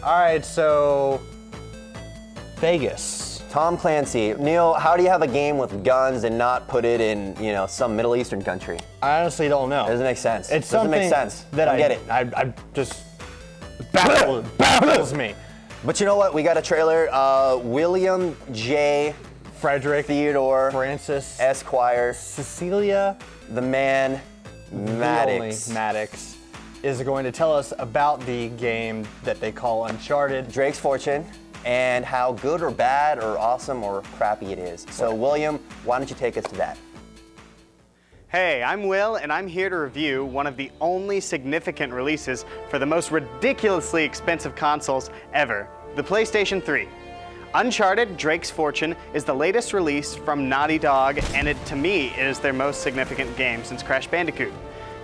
All right, so Vegas. Tom Clancy. Neil, how do you have a game with guns and not put it in, you know, some Middle Eastern country? I honestly don't know. It doesn't make sense. It's doesn't something make sense. that I get it. I just baffles me. But you know what? We got a trailer. William J. Frederick Theodore Francis Esquire, Cecilia the man Maddox. Maddox is going to tell us about the game that they call Uncharted. Drake's Fortune, and how good or bad or awesome or crappy it is. So William, why don't you take us to that? Hey, I'm Will, and I'm here to review one of the only significant releases for the most ridiculously expensive consoles ever, the PlayStation 3. Uncharted: Drake's Fortune is the latest release from Naughty Dog, and to me, it is their most significant game since Crash Bandicoot.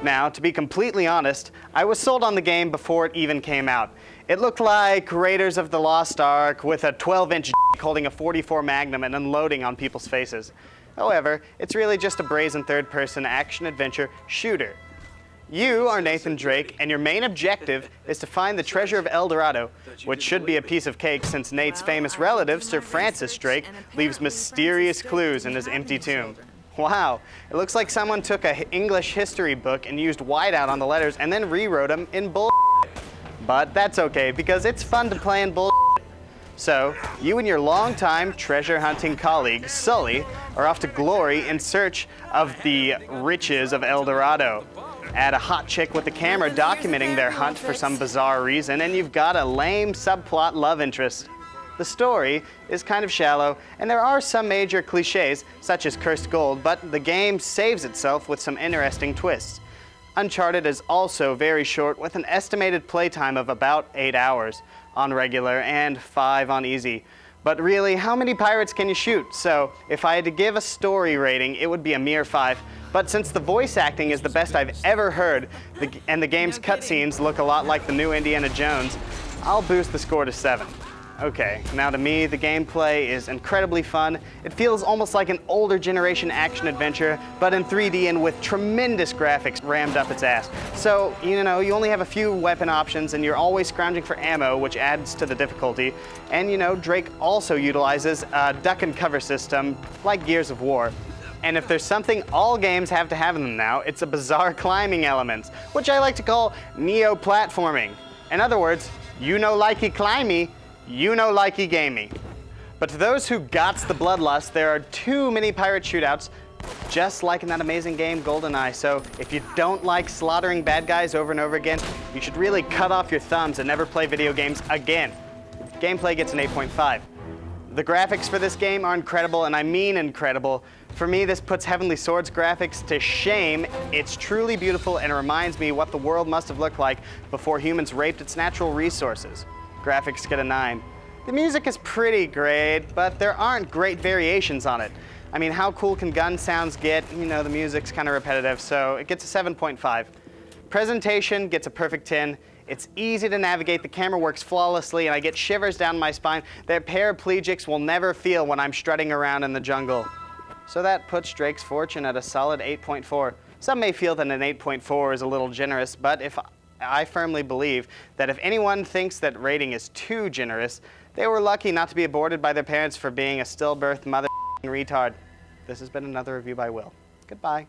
Now, to be completely honest, I was sold on the game before it even came out. It looked like Raiders of the Lost Ark with a 12-inch holding a .44 Magnum and unloading on people's faces. However, it's really just a brazen third-person action-adventure shooter. You are Nathan Drake, and your main objective is to find the treasure of El Dorado, which should be a piece of cake since Nate's famous relative, Sir Francis Drake, leaves mysterious clues in his empty tomb. Wow, it looks like someone took an English history book and used whiteout on the letters and then rewrote them in bull. But that's okay, because it's fun to play in bull. So, you and your longtime treasure hunting colleague, Sully, are off to glory in search of the riches of El Dorado. Add a hot chick with a camera documenting their hunt for some bizarre reason, and you've got a lame subplot love interest. The story is kind of shallow, and there are some major cliches, such as cursed gold, but the game saves itself with some interesting twists. Uncharted is also very short, with an estimated playtime of about 8 hours on regular and 5 on easy. But really, how many pirates can you shoot? So, if I had to give a story rating, it would be a mere 5. But since the voice acting is the best I've ever heard, and the game's cutscenes look a lot like the new Indiana Jones, I'll boost the score to 7. Okay, now to me, the gameplay is incredibly fun. It feels almost like an older generation action-adventure, but in 3D and with tremendous graphics rammed up its ass. So, you know, you only have a few weapon options and you're always scrounging for ammo, which adds to the difficulty. And, you know, Drake also utilizes a duck and cover system like Gears of War. And if there's something all games have to have in them now, it's a bizarre climbing element, which I like to call neo-platforming. In other words, you know likey climby, you know likey gamey. But to those who gots the bloodlust, there are too many pirate shootouts, just like in that amazing game GoldenEye. So if you don't like slaughtering bad guys over and over again, you should really cut off your thumbs and never play video games again. Gameplay gets an 8.5. The graphics for this game are incredible, and I mean incredible. For me, this puts Heavenly Sword's graphics to shame. It's truly beautiful, and it reminds me what the world must have looked like before humans raped its natural resources. Graphics get a 9. The music is pretty great, but there aren't great variations on it. I mean, how cool can gun sounds get? You know, the music's kind of repetitive, so it gets a 7.5. Presentation gets a perfect 10. It's easy to navigate, the camera works flawlessly, and I get shivers down my spine that paraplegics will never feel when I'm strutting around in the jungle. So that puts Drake's Fortune at a solid 8.4. Some may feel that an 8.4 is a little generous, but I firmly believe that if anyone thinks that rating is too generous, they were lucky not to be aborted by their parents for being a stillbirth mother retard. This has been another review by Will. Goodbye.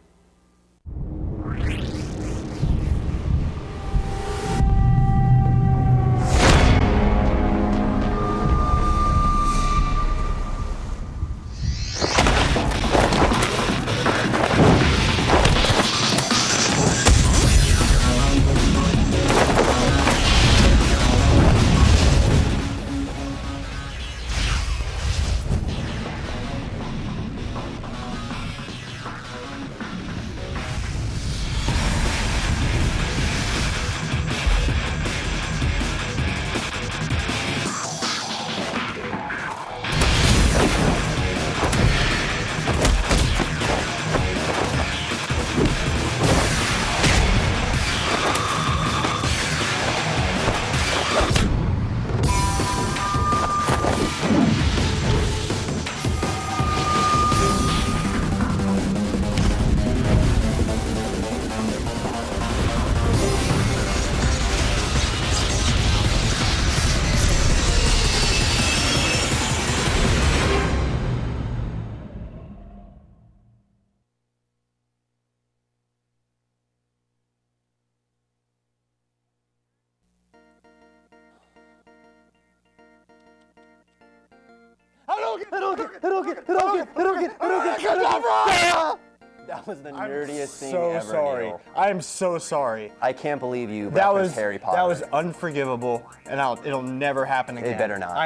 That was the nerdiest thing so ever, sorry. Neil. I am so sorry. I can't believe you That referenced was Harry Potter. that was unforgivable, and it'll never happen again. It better not.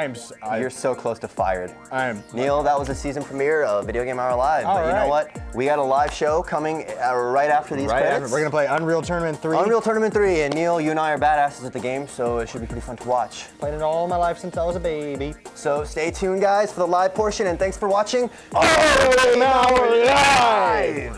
You're You're so close to fired. I'm. Neil, that was the season premiere of Video Game Hour Live. But you know what? We got a live show coming right after these credits. We're gonna play Unreal Tournament 3. Unreal Tournament 3, and Neil, you and I are badasses at the game, so it should be pretty fun to watch. Played it all my life since I was a baby. So stay tuned, guys, for the live portion, and thanks for watching. Video Game Hour Live!